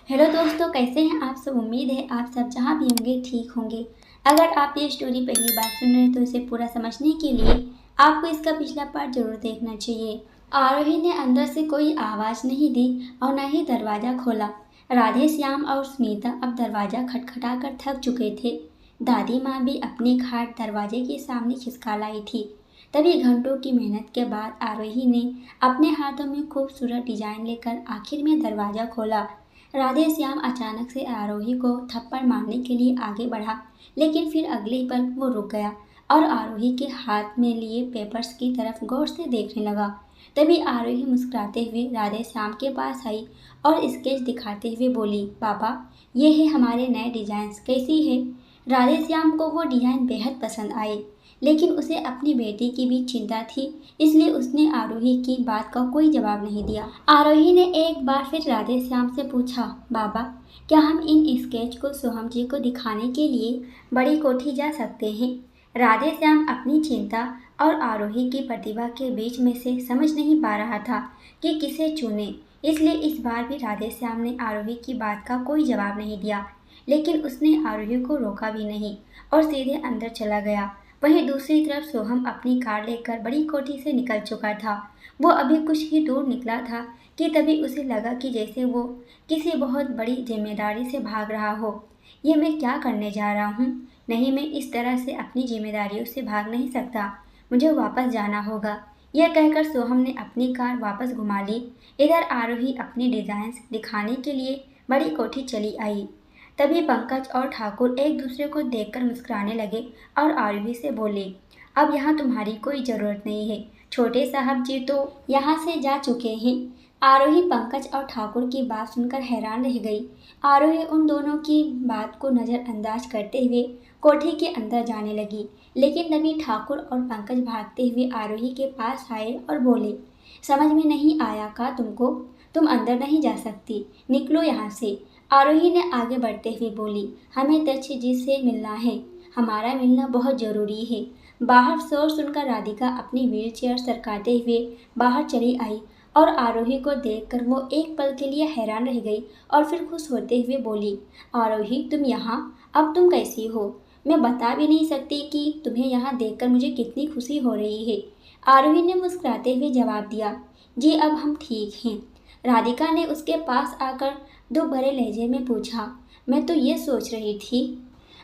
Hello दोस्तों, कैसे हैं आप सब। उम्मीद है आप सब जहाँ भी होंगे ठीक होंगे। अगर आप ये स्टोरी पहली बार सुन रहे हैं तो इसे पूरा समझने के लिए आपको इसका पिछला पार्ट जरूर देखना चाहिए। आरोही ने अंदर से कोई आवाज़ नहीं दी और न ही दरवाज़ा खोला। राधे श्याम और सुनीता अब दरवाज़ा खटखटा कर थक चुके थे। दादी माँ भी अपनी खाट दरवाजे के सामने खिसका लाई थी। तभी घंटों की मेहनत के बाद आरोही ने अपने हाथों में खूबसूरत डिजाइन लेकर आखिर में दरवाज़ा खोला। राधे श्याम अचानक से आरोही को थप्पड़ मारने के लिए आगे बढ़ा, लेकिन फिर अगले ही पल वो रुक गया और आरोही के हाथ में लिए पेपर्स की तरफ गौर से देखने लगा। तभी आरोही मुस्कुराते हुए राधे श्याम के पास आई और स्केच दिखाते हुए बोली, पापा, ये है हमारे नए डिजाइन्स, कैसी है। राधे श्याम को वो डिजाइन बेहद पसंद आए, लेकिन उसे अपनी बेटी की भी चिंता थी, इसलिए उसने आरोही की बात का कोई जवाब नहीं दिया। आरोही ने एक बार फिर राधे श्याम से पूछा, बाबा, क्या हम इन स्केच को सोहम जी को दिखाने के लिए बड़ी कोठी जा सकते हैं। राधे श्याम अपनी चिंता और आरोही की प्रतिभा के बीच में से समझ नहीं पा रहा था कि किसे चुने, इसलिए इस बार भी राधे श्याम ने आरोही की बात का कोई जवाब नहीं दिया, लेकिन उसने आरोही को रोका भी नहीं और सीधे अंदर चला गया। वहीं दूसरी तरफ सोहम अपनी कार लेकर बड़ी कोठी से निकल चुका था। वो अभी कुछ ही दूर निकला था कि तभी उसे लगा कि जैसे वो किसी बहुत बड़ी जिम्मेदारी से भाग रहा हो। ये मैं क्या करने जा रहा हूँ। नहीं, मैं इस तरह से अपनी जिम्मेदारियों से भाग नहीं सकता। मुझे वापस जाना होगा। यह कहकर सोहम ने अपनी कार वापस घुमा ली। इधर आरोही अपनी डिजाइन्स दिखाने के लिए बड़ी कोठी चली आई। तभी पंकज और ठाकुर एक दूसरे को देखकर मुस्कुराने लगे और आरोही से बोले, अब यहाँ तुम्हारी कोई ज़रूरत नहीं है, छोटे साहब जी तो यहाँ से जा चुके हैं। आरोही पंकज और ठाकुर की बात सुनकर हैरान रह गई। आरोही उन दोनों की बात को नज़रअंदाज करते हुए कोठी के अंदर जाने लगी, लेकिन तभी ठाकुर और पंकज भागते हुए आरोही के पास आए और बोले, समझ में नहीं आया का तुमको, तुम अंदर नहीं जा सकती, निकलो यहाँ से। आरोही ने आगे बढ़ते हुए बोली, हमें दक्ष जी से मिलना है, हमारा मिलना बहुत ज़रूरी है। बाहर शोर सुनकर राधिका अपनी व्हीलचेयर सरकाते हुए बाहर चली आई और आरोही को देखकर वो एक पल के लिए हैरान रह गई और फिर खुश होते हुए बोली, आरोही, तुम यहाँ, अब तुम कैसी हो। मैं बता भी नहीं सकती कि तुम्हें यहाँ देखकर मुझे कितनी खुशी हो रही है। आरोही ने मुस्कुराते हुए जवाब दिया, जी अब हम ठीक हैं। राधिका ने उसके पास आकर दुख भरे लहजे में पूछा, मैं तो ये सोच रही थी,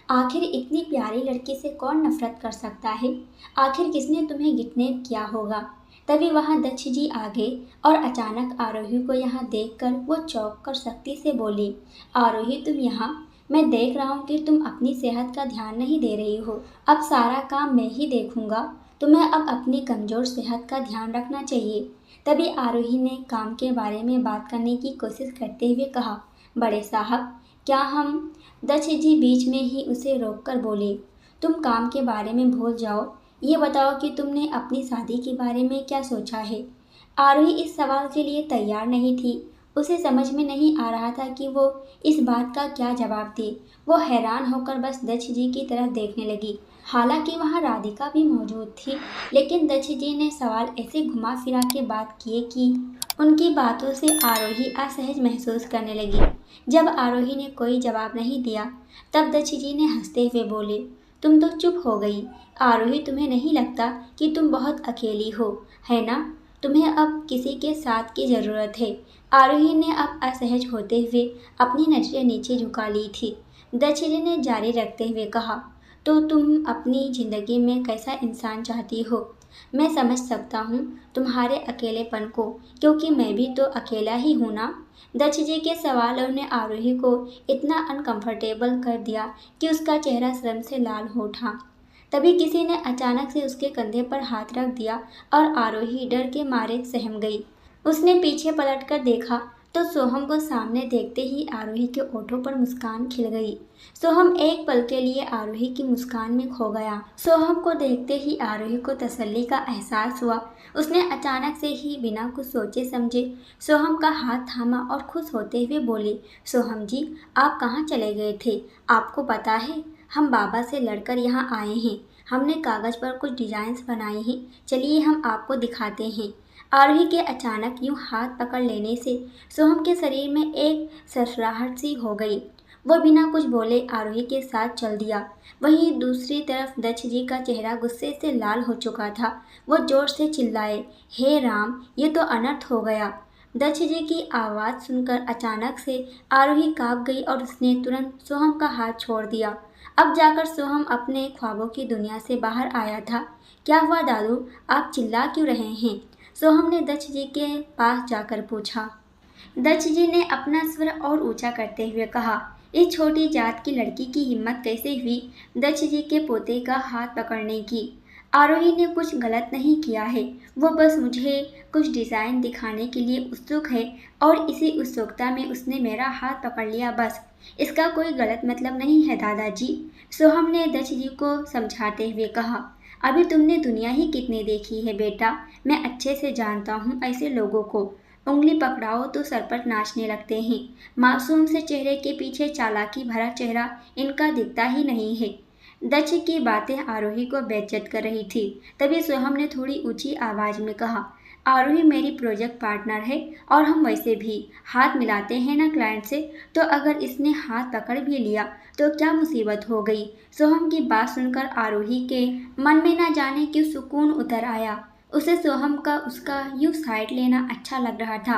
आखिर इतनी प्यारी लड़की से कौन नफरत कर सकता है। आखिर किसने तुम्हें किडनैप किया होगा। तभी वहाँ दक्ष जी आ गए और अचानक आरोही को यहाँ देखकर वो चौंक कर सख्ती से बोली, आरोही, तुम यहाँ, मैं देख रहा हूँ कि तुम अपनी सेहत का ध्यान नहीं दे रही हो। अब सारा काम मैं ही देखूंगा। तुम्हें अब अपनी कमज़ोर सेहत का ध्यान रखना चाहिए। तभी आरोही ने काम के बारे में बात करने की कोशिश करते हुए कहा, बड़े साहब, क्या हम। दक्ष जी बीच में ही उसे रोककर बोले, तुम काम के बारे में भूल जाओ, ये बताओ कि तुमने अपनी शादी के बारे में क्या सोचा है। आरोही इस सवाल के लिए तैयार नहीं थी। उसे समझ में नहीं आ रहा था कि वो इस बात का क्या जवाब दे। वो हैरान होकर बस दक्ष जी की तरफ देखने लगी। हालांकि वहाँ राधिका भी मौजूद थी, लेकिन दक्ष जी ने सवाल ऐसे घुमा फिरा के बात किए कि उनकी बातों से आरोही असहज महसूस करने लगी। जब आरोही ने कोई जवाब नहीं दिया, तब दक्ष जी ने हंसते हुए बोले, तुम तो चुप हो गई। आरोही, तुम्हें नहीं लगता कि तुम बहुत अकेली हो, है ना। तुम्हें अब किसी के साथ की ज़रूरत है। आरोही ने अब असहज होते हुए अपनी नज़रें नीचे झुका ली थी। दक्ष जी ने जारी रखते हुए कहा, तो तुम अपनी ज़िंदगी में कैसा इंसान चाहती हो। मैं समझ सकता हूँ तुम्हारे अकेलेपन को, क्योंकि मैं भी तो अकेला ही हूँ ना। दक्ष जी के सवालों ने आरोही को इतना अनकंफर्टेबल कर दिया कि उसका चेहरा शर्म से लाल हो उठा। तभी किसी ने अचानक से उसके कंधे पर हाथ रख दिया और आरोही डर के मारे सहम गई। उसने पीछे पलटकर देखा तो सोहम को सामने देखते ही आरोही के ओठों पर मुस्कान खिल गई। सोहम एक पल के लिए आरोही की मुस्कान में खो गया। सोहम को देखते ही आरोही को तसल्ली का एहसास हुआ। उसने अचानक से ही बिना कुछ सोचे समझे सोहम का हाथ थामा और खुश होते हुए बोली, सोहम जी, आप कहाँ चले गए थे। आपको पता है, हम बाबा से लड़कर यहाँ आए हैं। हमने कागज़ पर कुछ डिज़ाइंस बनाए हैं, चलिए हम आपको दिखाते हैं। आरोही के अचानक यूं हाथ पकड़ लेने से सोहम के शरीर में एक सरसराहट सी हो गई। वो बिना कुछ बोले आरोही के साथ चल दिया। वहीं दूसरी तरफ दक्ष जी का चेहरा गुस्से से लाल हो चुका था। वो जोर से चिल्लाए, हे राम, ये तो अनर्थ हो गया। दक्ष जी की आवाज़ सुनकर अचानक से आरोही कांप गई और उसने तुरंत सोहम का हाथ छोड़ दिया। अब जाकर सोहम अपने ख्वाबों की दुनिया से बाहर आया था। क्या हुआ दादू, आप चिल्ला क्यों रहे हैं? सोहम ने दक्ष जी के पास जाकर पूछा। दक्ष जी ने अपना स्वर और ऊंचा करते हुए कहा, इस छोटी जात की लड़की की हिम्मत कैसे हुई दक्ष जी के पोते का हाथ पकड़ने की? आरोही ने कुछ गलत नहीं किया है, वो बस मुझे कुछ डिज़ाइन दिखाने के लिए उत्सुक है और इसी उत्सुकता में उसने मेरा हाथ पकड़ लिया बस। इसका कोई गलत मतलब नहीं है दादाजी। सोहम ने दक्ष जी को समझाते हुए कहा, अभी तुमने दुनिया ही कितनी देखी है बेटा, मैं अच्छे से जानता हूँ ऐसे लोगों को। उंगली पकड़ाओ तो सर पर नाचने लगते हैं। मासूम से चेहरे के पीछे चालाकी भरा चेहरा इनका दिखता ही नहीं है। दक्ष की बातें आरोही को बेइज्जत कर रही थी। तभी सोहम ने थोड़ी ऊंची आवाज में कहा, आरोही मेरी प्रोजेक्ट पार्टनर है और हम वैसे भी हाथ मिलाते हैं ना क्लाइंट से, तो अगर इसने हाथ पकड़ भी लिया तो क्या मुसीबत हो गई। सोहम की बात सुनकर आरोही के मन में ना जाने क्यों सुकून उतर आया। उसे सोहम का उसका यूं साइड लेना अच्छा लग रहा था।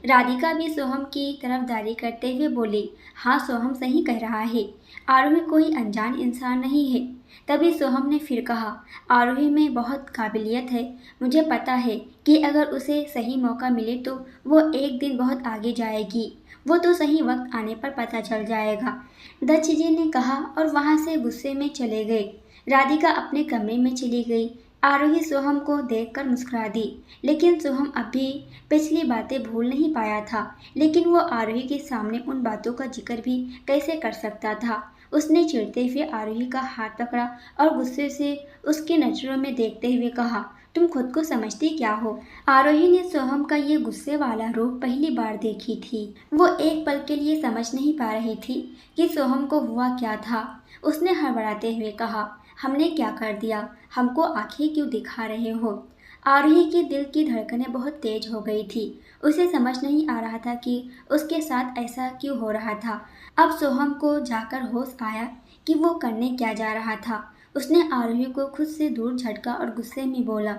राधिका भी सोहम की तरफदारी करते हुए बोली, हाँ सोहम सही कह रहा है, आरोही कोई अनजान इंसान नहीं है। तभी सोहम ने फिर कहा, आरोही में बहुत काबिलियत है, मुझे पता है कि अगर उसे सही मौका मिले तो वो एक दिन बहुत आगे जाएगी। वो तो सही वक्त आने पर पता चल जाएगा, दक्ष जी ने कहा और वहाँ से गुस्से में चले गए। राधिका अपने कमरे में चली गई। आरोही सोहम को देखकर मुस्कुरा दी, लेकिन सोहम अभी पिछली बातें भूल नहीं पाया था। लेकिन वो आरोही के सामने उन बातों का जिक्र भी कैसे कर सकता था। उसने चिढ़ते हुए आरोही का हाथ पकड़ा और गुस्से से उसकी नजरों में देखते हुए कहा, तुम खुद को समझती क्या हो? आरोही ने सोहम का ये गुस्से वाला रूप पहली बार देखी थी। वो एक पल के लिए समझ नहीं पा रही थी कि सोहम को हुआ क्या था। उसने हड़बड़ाते हुए कहा, हमने क्या कर दिया? हमको आंखें क्यों दिखा रहे हो? आरोही के दिल की धड़कनें बहुत तेज हो गई थी। उसे समझ नहीं आ रहा था कि उसके साथ ऐसा क्यों हो रहा था। अब सोहम को जाकर होश आया कि वो करने क्या जा रहा था। उसने आरोही को खुद से दूर झटका और गुस्से में बोला,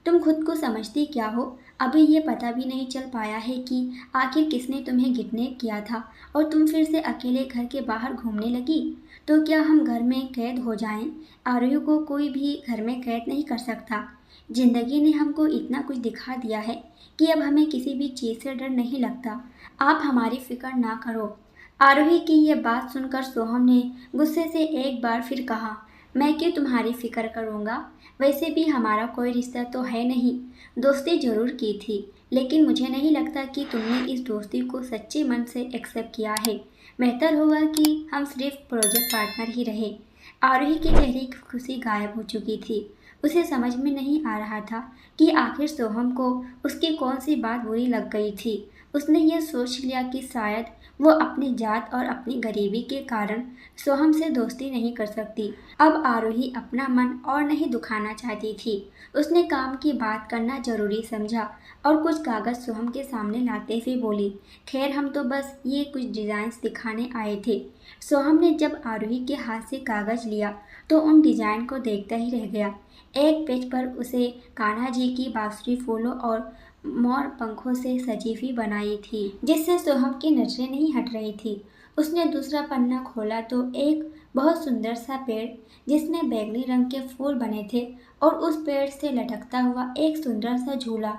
तुम खुद को समझती क्या हो? अभी ये पता भी नहीं चल पाया है कि आखिर किसने तुम्हें किडनैप किया था और तुम फिर से अकेले घर के बाहर घूमने लगी। तो क्या हम घर में कैद हो जाएं? आरोही को कोई भी घर में कैद नहीं कर सकता। जिंदगी ने हमको इतना कुछ दिखा दिया है कि अब हमें किसी भी चीज़ से डर नहीं लगता। आप हमारी फिक्र ना करो। आरोही की ये बात सुनकर सोहम ने गुस्से से एक बार फिर कहा, मैं क्यों तुम्हारी फिक्र करूँगा? वैसे भी हमारा कोई रिश्ता तो है नहीं। दोस्ती जरूर की थी, लेकिन मुझे नहीं लगता कि तुमने इस दोस्ती को सच्चे मन से एक्सेप्ट किया है। बेहतर होगा कि हम सिर्फ प्रोजेक्ट पार्टनर ही रहे। आरोही के चेहरे की खुशी गायब हो चुकी थी। उसे समझ में नहीं आ रहा था कि आखिर सोहम को उसकी कौन सी बात बुरी लग गई थी। उसने यह सोच लिया कि शायद वो अपनी जात और अपनी गरीबी के कारण सोहम से दोस्ती नहीं कर सकती। अब आरोही अपना मन और नहीं दुखाना चाहती थी। उसने काम की बात करना जरूरी समझा और कुछ कागज़ सोहम के सामने लाते हुए बोली, खैर हम तो बस ये कुछ डिज़ाइंस दिखाने आए थे। सोहम ने जब आरोही के हाथ से कागज़ लिया तो उन डिज़ाइन को देखता ही रह गया। एक पेज पर उसे कान्हा जी की बांसुरी फूलों और मोर पंखों से सजी हुई बनाई थी, जिससे सोहम की नजरें नहीं हट रही थी। उसने दूसरा पन्ना खोला तो एक बहुत सुंदर सा पेड़ जिसमें बैंगनी रंग के फूल बने थे और उस पेड़ से लटकता हुआ एक सुंदर सा झूला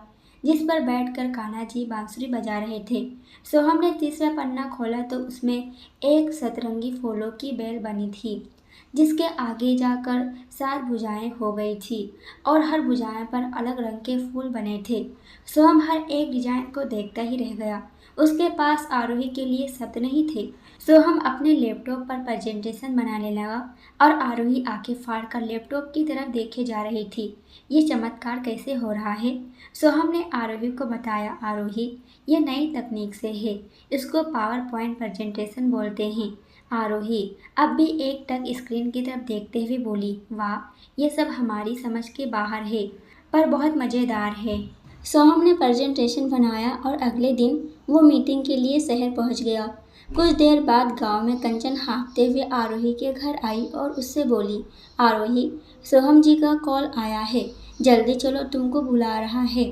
जिस पर बैठकर कान्हा जी बांसुरी बजा रहे थे। सोहम ने तीसरा पन्ना खोला तो उसमें एक सतरंगी फूलों की बेल बनी थी, जिसके आगे जाकर 7 भुजाएं हो गई थी और हर भुजाएं पर अलग रंग के फूल बने थे। सोहम हर एक डिजाइन को देखता ही रह गया। उसके पास आरोही के लिए शब्द नहीं थे। सोहम अपने लैपटॉप पर प्रेजेंटेशन बनाने लगा और आरोही आंखें फाड़ कर लैपटॉप की तरफ देखे जा रही थी। ये चमत्कार कैसे हो रहा है? सोहम ने आरोही को बताया, आरोही ये नई तकनीक से है, इसको पावर पॉइंट प्रेजेंटेशन बोलते हैं। आरोही अब भी एक टक स्क्रीन की तरफ देखते हुए बोली, वाह ये सब हमारी समझ के बाहर है, पर बहुत मज़ेदार है। सोहम ने प्रेजेंटेशन बनाया और अगले दिन वो मीटिंग के लिए शहर पहुंच गया। कुछ देर बाद गांव में कंचन हाँफते हुए आरोही के घर आई और उससे बोली, आरोही, सोहम जी का कॉल आया है, जल्दी चलो, तुमको बुला रहा है।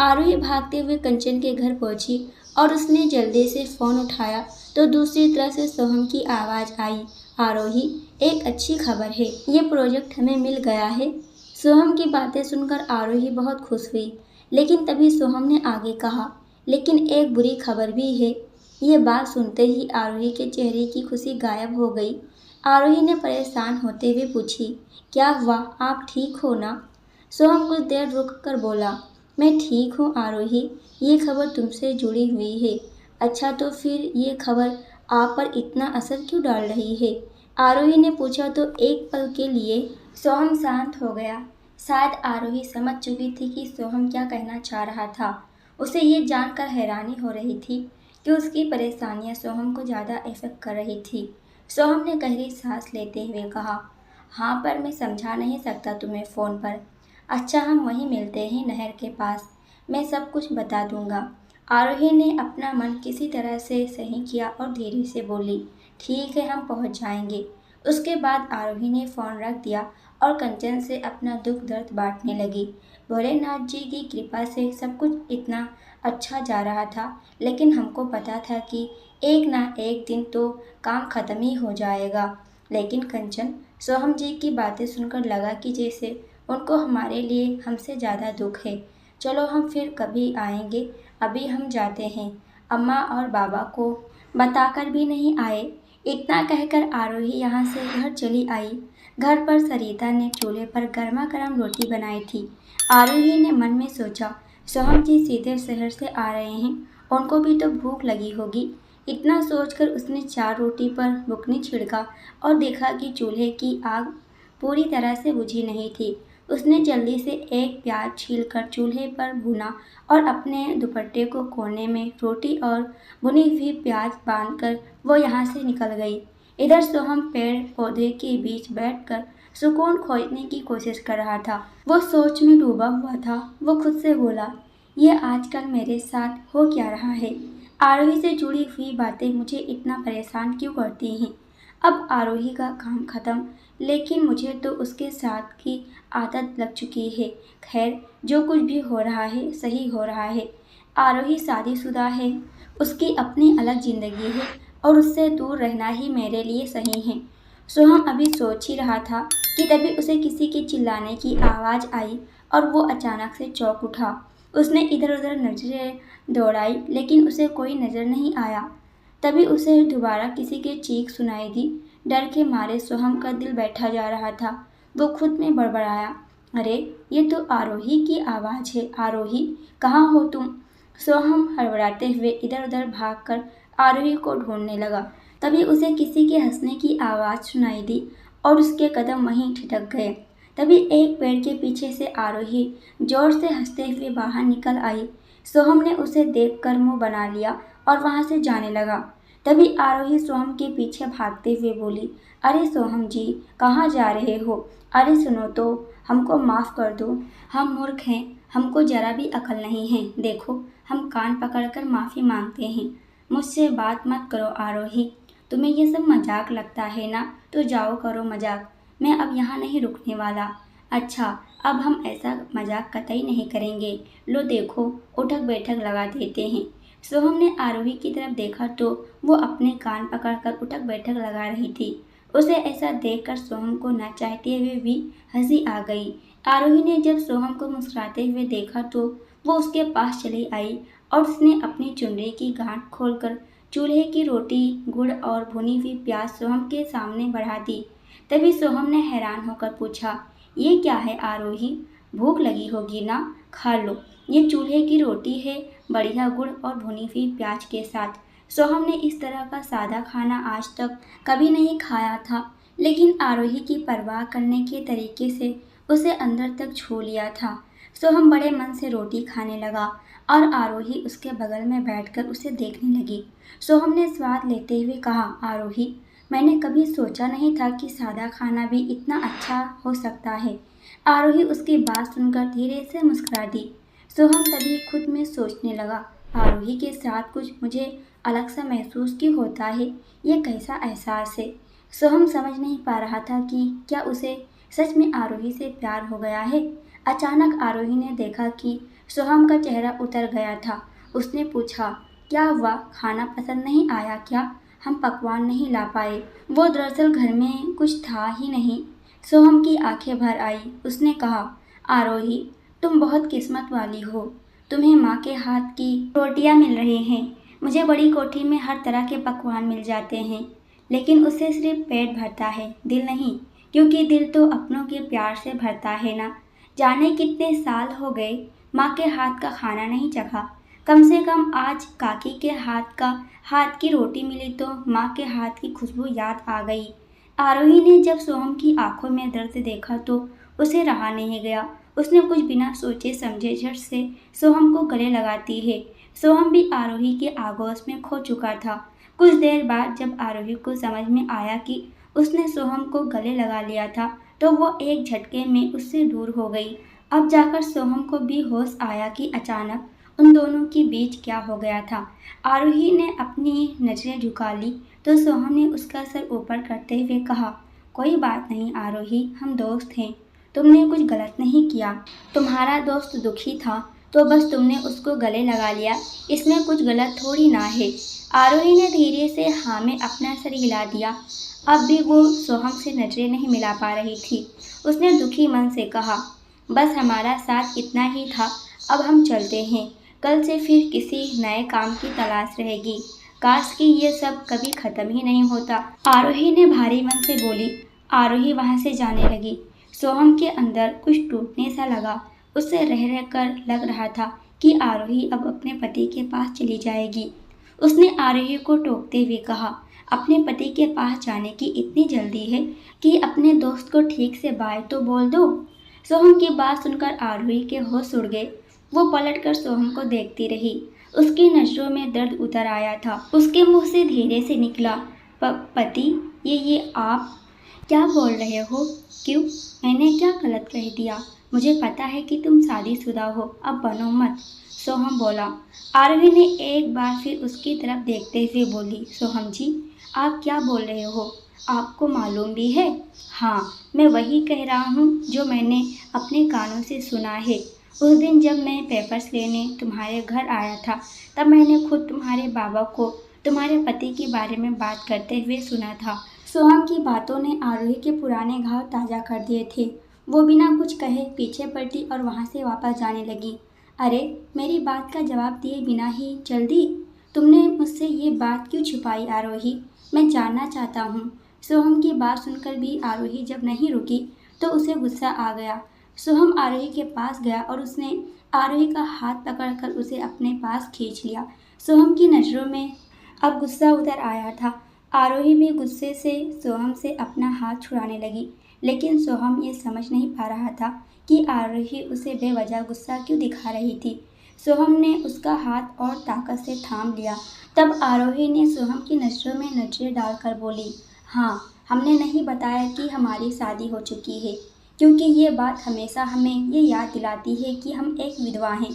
आरोही भागते हुए कंचन के घर पहुंची और उसने जल्दी से फ़ोन उठाया तो दूसरी तरफ से सोहम की आवाज़ आई, आरोही, एक अच्छी खबर है, ये प्रोजेक्ट हमें मिल गया है। सोहम की बातें सुनकर आरोही बहुत खुश हुई, लेकिन तभी सोहम ने आगे कहा, लेकिन एक बुरी खबर भी है। ये बात सुनते ही आरोही के चेहरे की खुशी गायब हो गई। आरोही ने परेशान होते हुए पूछी, क्या हुआ, आप ठीक हो ना? सोहम कुछ देर रुक कर बोला, मैं ठीक हूँ आरोही, ये खबर तुमसे जुड़ी हुई है। अच्छा, तो फिर ये खबर आप पर इतना असर क्यों डाल रही है? आरोही ने पूछा तो एक पल के लिए सोहम शांत हो गया। शायद आरोही समझ चुकी थी कि सोहम क्या कहना चाह रहा था। उसे ये जानकर हैरानी हो रही थी कि उसकी परेशानियां सोहम को ज़्यादा इफेक्ट कर रही थी। सोहम ने गहरी सांस लेते हुए कहा, हाँ, पर मैं समझा नहीं सकता तुम्हें फ़ोन पर। अच्छा, हम वहीं मिलते हैं नहर के पास, मैं सब कुछ बता दूंगा। आरोही ने अपना मन किसी तरह से सही किया और धीरे से बोली, ठीक है, हम पहुंच जाएंगे। उसके बाद आरोही ने फ़ोन रख दिया और कंचन से अपना दुख दर्द बांटने लगी। भोलेनाथ जी की कृपा से सब कुछ इतना अच्छा जा रहा था, लेकिन हमको पता था कि एक ना एक दिन तो काम खत्म ही हो जाएगा। लेकिन कंचन, सोहम जी की बातें सुनकर लगा कि जैसे उनको हमारे लिए हमसे ज़्यादा दुख है। चलो, हम फिर कभी आएंगे, अभी हम जाते हैं। अम्मा और बाबा को बताकर भी नहीं आए। इतना कहकर आरोही यहाँ से घर चली आई। घर पर सरिता ने चूल्हे पर गर्मा गर्म रोटी बनाई थी। आरोही ने मन में सोचा, सोहम जी सीधे शहर से आ रहे हैं, उनको भी तो भूख लगी होगी। इतना सोचकर उसने 4 रोटी पर बुकनी छिड़का और देखा कि चूल्हे की आग पूरी तरह से बुझी नहीं थी। उसने जल्दी से एक प्याज छीलकर चूल्हे पर भुना और अपने दुपट्टे को कोने में रोटी और भुनी हुई प्याज बांधकर वो यहाँ से निकल गई। इधर सोहम पेड़ पौधे के बीच बैठकर सुकून खोजने की कोशिश कर रहा था। वो सोच में डूबा हुआ था। वो खुद से बोला, ये आजकल मेरे साथ हो क्या रहा है? आरोही से जुड़ी हुई बातें मुझे इतना परेशान क्यों करती हैं? अब आरोही का काम खत्म, लेकिन मुझे तो उसके साथ की आदत लग चुकी है। खैर, जो कुछ भी हो रहा है सही हो रहा है। आरोही शादीशुदा है, उसकी अपनी अलग जिंदगी है और उससे दूर रहना ही मेरे लिए सही है। सोहम अभी सोच ही रहा था कि तभी उसे किसी के चिल्लाने की आवाज़ आई और वो अचानक से चौंक उठा। उसने इधर उधर नजरें दौड़ाई, लेकिन उसे कोई नज़र नहीं आया। तभी उसे दोबारा किसी की चीख सुनाई दी। डर के मारे सोहम का दिल बैठा जा रहा था। वो खुद में बड़बड़ाया, अरे, ये तो आरोही की आवाज़ है। आरोही, कहाँ हो तुम? सोहम हड़बड़ाते हुए इधर उधर भागकर आरोही को ढूंढने लगा। तभी उसे किसी के हंसने की आवाज़ सुनाई दी और उसके कदम वहीं ठिठक गए। तभी एक पेड़ के पीछे से आरोही जोर से हंसते हुए बाहर निकल आई। सोहम ने उसे देखकर मुंह बना लिया और वहां से जाने लगा। तभी आरोही सोहम के पीछे भागते हुए बोली, अरे सोहम जी, कहाँ जा रहे हो? अरे सुनो तो, हमको माफ़ कर दो, हम मूर्ख हैं, हमको जरा भी अकल नहीं है। देखो, हम कान पकड़कर माफ़ी मांगते हैं। मुझसे बात मत करो आरोही, तुम्हें ये सब मजाक लगता है ना, तो जाओ करो मजाक, मैं अब यहाँ नहीं रुकने वाला। अच्छा, अब हम ऐसा मजाक कतई नहीं करेंगे। लो देखो, उठक बैठक लगा देते हैं। सोहम ने आरोही की तरफ देखा तो वो अपने कान पकड़कर उठक बैठक लगा रही थी। उसे ऐसा देखकर सोहम को न चाहते हुए भी हंसी आ गई। आरोही ने जब सोहम को मुस्कुराते हुए देखा तो वो उसके पास चली आई और उसने अपनी चुनरी की गांठ खोलकर चूल्हे की रोटी, गुड़ और भुनी हुई प्याज सोहम के सामने बढ़ा दी। तभी सोहम ने हैरान होकर पूछा, ये क्या है आरोही? भूख लगी होगी ना, खा लो, ये चूल्हे की रोटी है, बढ़िया गुड़ और भुनी हुई प्याज के साथ। सोहम ने इस तरह का सादा खाना आज तक कभी नहीं खाया था, लेकिन आरोही की परवाह करने के तरीके से उसे अंदर तक छू लिया था। सोहम बड़े मन से रोटी खाने लगा और आरोही उसके बगल में बैठकर उसे देखने लगी। सोहम ने स्वाद लेते हुए कहा, आरोही, मैंने कभी सोचा नहीं था कि सादा खाना भी इतना अच्छा हो सकता है। आरोही उसकी बात सुनकर धीरे से मुस्कुरा दी। सोहम तभी खुद में सोचने लगा, आरोही के साथ कुछ मुझे अलग सा महसूस क्यों होता है, ये कैसा एहसास है। सोहम समझ नहीं पा रहा था कि क्या उसे सच में आरोही से प्यार हो गया है। अचानक आरोही ने देखा कि सोहम का चेहरा उतर गया था। उसने पूछा, क्या हुआ, खाना पसंद नहीं आया क्या? हम पकवान नहीं ला पाए। वो दरअसल घर में कुछ था ही नहीं। सोहम की आंखें भर आई। उसने कहा, आरोही, तुम बहुत किस्मत वाली हो। तुम्हें माँ के हाथ की रोटियाँ मिल रही हैं। मुझे बड़ी कोठी में हर तरह के पकवान मिल जाते हैं, लेकिन उससे सिर्फ पेट भरता है, दिल नहीं। क्योंकि दिल तो अपनों के प्यार से भरता है ना। जाने कितने साल हो गए माँ के हाथ का खाना नहीं चखा। कम से कम आज काकी के हाथ की रोटी मिली तो माँ के हाथ की खुशबू याद आ गई। आरोही ने जब सोहम की आंखों में दर्द देखा तो उसे रहा नहीं गया। उसने कुछ बिना सोचे समझे झट से सोहम को गले लगाती है। सोहम भी आरोही के आगोश में खो चुका था। कुछ देर बाद जब आरोही को समझ में आया कि उसने सोहम को गले लगा लिया था तो वो एक झटके में उससे दूर हो गई। अब जाकर सोहम को भी होश आया कि अचानक उन दोनों के बीच क्या हो गया था। आरोही ने अपनी नजरें झुका ली तो सोहम ने उसका सर ऊपर करते हुए कहा, कोई बात नहीं आरोही, हम दोस्त हैं। तुमने कुछ गलत नहीं किया। तुम्हारा दोस्त दुखी था तो बस तुमने उसको गले लगा लिया, इसमें कुछ गलत थोड़ी ना है। आरोही ने धीरे से हाँ में अपना सर हिला दिया। अब भी वो सोहम से नजरें नहीं मिला पा रही थी। उसने दुखी मन से कहा, बस हमारा साथ इतना ही था, अब हम चलते हैं। कल से फिर किसी नए काम की तलाश रहेगी। काश कि ये सब कभी खत्म ही नहीं होता। आरोही ने भारी मन से बोली। आरोही वहाँ से जाने लगी। सोहम के अंदर कुछ टूटने सा लगा। उससे रह रह कर लग रहा था कि आरोही अब अपने पति के पास चली जाएगी। उसने आरोही को टोकते हुए कहा, अपने पति के पास जाने की इतनी जल्दी है कि अपने दोस्त को ठीक से बाय तो बोल दो। सोहम की बात सुनकर आरोही के होश उड़ गए। वो पलटकर सोहम को देखती रही। उसकी नजरों में दर्द उतर आया था। उसके मुंह से धीरे से निकला, पति, ये आप क्या बोल रहे हो? क्यों? मैंने क्या गलत कह दिया? मुझे पता है कि तुम शादीशुदा हो, अब बनो मत। सोहम बोला। आरोही ने एक बार फिर उसकी तरफ देखते हुए बोली, सोहम जी, आप क्या बोल रहे हो? आपको मालूम भी है? हाँ, मैं वही कह रहा हूँ जो मैंने अपने कानों से सुना है। उस दिन जब मैं पेपर्स लेने तुम्हारे घर आया था तब मैंने खुद तुम्हारे बाबा को तुम्हारे पति के बारे में बात करते हुए सुना था। सोहम की बातों ने आरोही के पुराने घाव ताज़ा कर दिए थे। वो बिना कुछ कहे पीछे पलटी और वहाँ से वापस जाने लगी। अरे, मेरी बात का जवाब दिए बिना ही चल दी? तुमने मुझसे ये बात क्यों छुपाई आरोही? मैं जानना चाहता हूँ। सोहम की बात सुनकर भी आरोही जब नहीं रुकी तो उसे गुस्सा आ गया। सोहम आरोही के पास गया और उसने आरोही का हाथ पकड़कर उसे अपने पास खींच लिया। सोहम की नज़रों में अब गुस्सा उतर आया था। आरोही भी गुस्से से सोहम से अपना हाथ छुड़ाने लगी, लेकिन सोहम ये समझ नहीं पा रहा था कि आरोही उसे बेवजह गुस्सा क्यों दिखा रही थी। सोहम ने उसका हाथ और ताकत से थाम लिया। तब आरोही ने सोहम की नज़रों में नजरें डालकर बोली, हाँ, हमने नहीं बताया कि हमारी शादी हो चुकी है, क्योंकि ये बात हमेशा हमें ये याद दिलाती है कि हम एक विधवा हैं।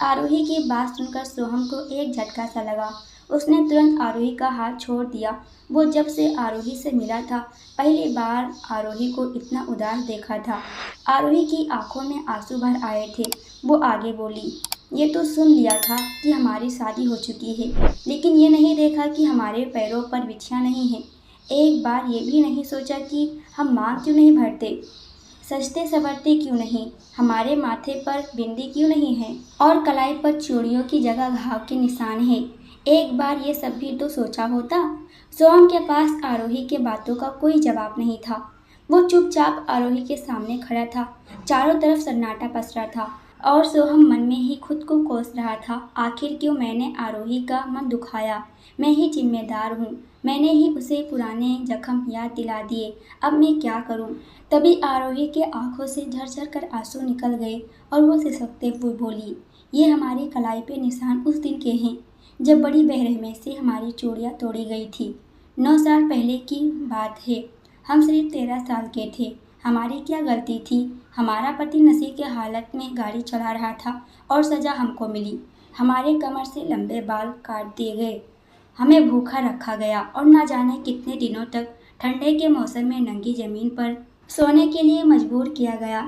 आरोही की बात सुनकर सोहम को एक झटका सा लगा। उसने तुरंत आरोही का हाथ छोड़ दिया। वो जब से आरोही से मिला था, पहली बार आरोही को इतना उदास देखा था। आरोही की आंखों में आंसू भर आए थे। वो आगे बोली, ये तो सुन लिया था कि हमारी शादी हो चुकी है, लेकिन ये नहीं देखा कि हमारे पैरों पर बिछिया नहीं है। एक बार ये भी नहीं सोचा कि हम मांग क्यों नहीं भरते, सजते संवरते क्यों नहीं, हमारे माथे पर बिंदी क्यों नहीं है और कलाई पर चूड़ियों की जगह घाव के निशान है। एक बार ये सब भी तो सोचा होता। सोहम के पास आरोही के बातों का कोई जवाब नहीं था। वो चुपचाप आरोही के सामने खड़ा था। चारों तरफ सन्नाटा पसरा था और सोहम मन में ही खुद को कोस रहा था, आखिर क्यों मैंने आरोही का मन दुखाया। मैं ही जिम्मेदार हूँ। मैंने ही उसे पुराने जख्म याद दिला दिए। अब मैं क्या करूँ? तभी आरोही के आंखों से झरझर कर आंसू निकल गए और वो सिसकते हुए बोली, ये हमारी कलाई पे निशान उस दिन के हैं जब बड़ी बेरहमी से हमारी चूड़ियाँ तोड़ी गई थी। 9 साल पहले की बात है। हम सिर्फ 13 साल के थे। हमारी क्या गलती थी? हमारा पति नशे की हालत में गाड़ी चला रहा था और सज़ा हमको मिली। हमारे कमर से लंबे बाल काट दिए गए, हमें भूखा रखा गया और ना जाने कितने दिनों तक ठंडे के मौसम में नंगी ज़मीन पर सोने के लिए मजबूर किया गया।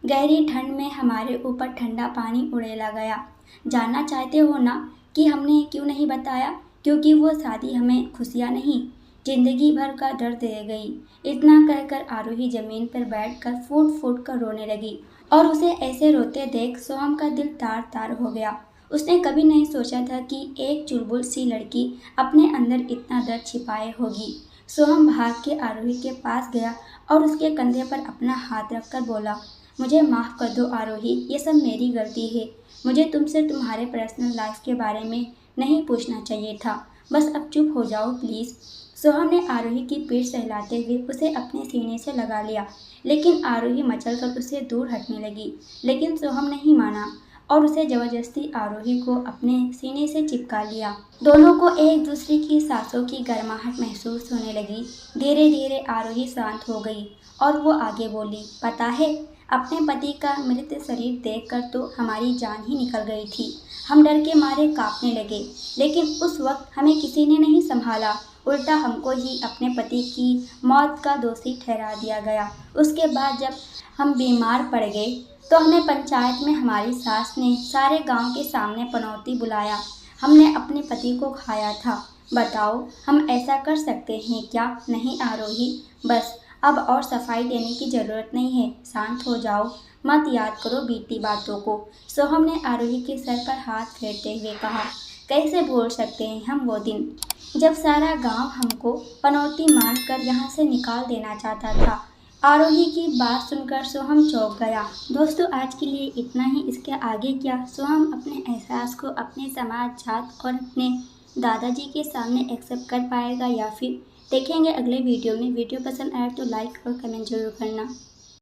गहरी ठंड में हमारे ऊपर ठंडा पानी उड़ेला गया। जानना चाहते हो ना कि हमने क्यों नहीं बताया? क्योंकि वो शादी हमें खुशियाँ नहीं, जिंदगी भर का दर्द दे गई। इतना कहकर आरोही जमीन पर बैठकर फूट फूट कर रोने लगी और उसे ऐसे रोते देख सोहम का दिल तार तार हो गया। उसने कभी नहीं सोचा था कि एक चुलबुल सी लड़की अपने अंदर इतना दर्द छिपाए होगी। सोहम भाग के आरोही के पास गया और उसके कंधे पर अपना हाथ रखकर बोला, मुझे माफ़ कर दो आरोही, ये सब मेरी गलती है। मुझे तुमसे तुम्हारे पर्सनल लाइफ के बारे में नहीं पूछना चाहिए था। बस अब चुप हो जाओ प्लीज़। सोहम ने आरोही की पीठ सहलाते हुए उसे अपने सीने से लगा लिया, लेकिन आरोही मचलकर उससे दूर हटने लगी। लेकिन सोहम नहीं माना और उसे जबरदस्ती आरोही को अपने सीने से चिपका लिया। दोनों को एक दूसरे की सांसों की गर्माहट महसूस होने लगी। धीरे धीरे आरोही शांत हो गई और वो आगे बोली, पता है, अपने पति का मृत शरीर देखकर तो हमारी जान ही निकल गई थी। हम डर के मारे कांपने लगे, लेकिन उस वक्त हमें किसी ने नहीं संभाला। उल्टा हमको ही अपने पति की मौत का दोषी ठहरा दिया गया। उसके बाद जब हम बीमार पड़ गए तो हमें पंचायत में हमारी सास ने सारे गांव के सामने पनौती बुलाया। हमने अपने पति को खाया था। बताओ, हम ऐसा कर सकते हैं क्या? नहीं आरोही, बस अब और सफाई देने की ज़रूरत नहीं है। शांत हो जाओ, मत याद करो बीती बातों को। सोहम ने आरोही के सर पर हाथ फेरते हुए कहा, कैसे भूल सकते हैं हम वो दिन जब सारा गांव हमको पनौती मारकर यहाँ से निकाल देना चाहता था। आरोही की बात सुनकर सोहम चौंक गया। दोस्तों, आज के लिए इतना ही। इसके आगे क्या सोहम अपने एहसास को अपने समाज, जात और अपने दादाजी के सामने एक्सेप्ट कर पाएगा या फिर देखेंगे अगले वीडियो में। वीडियो पसंद आए तो लाइक और कमेंट जरूर करना।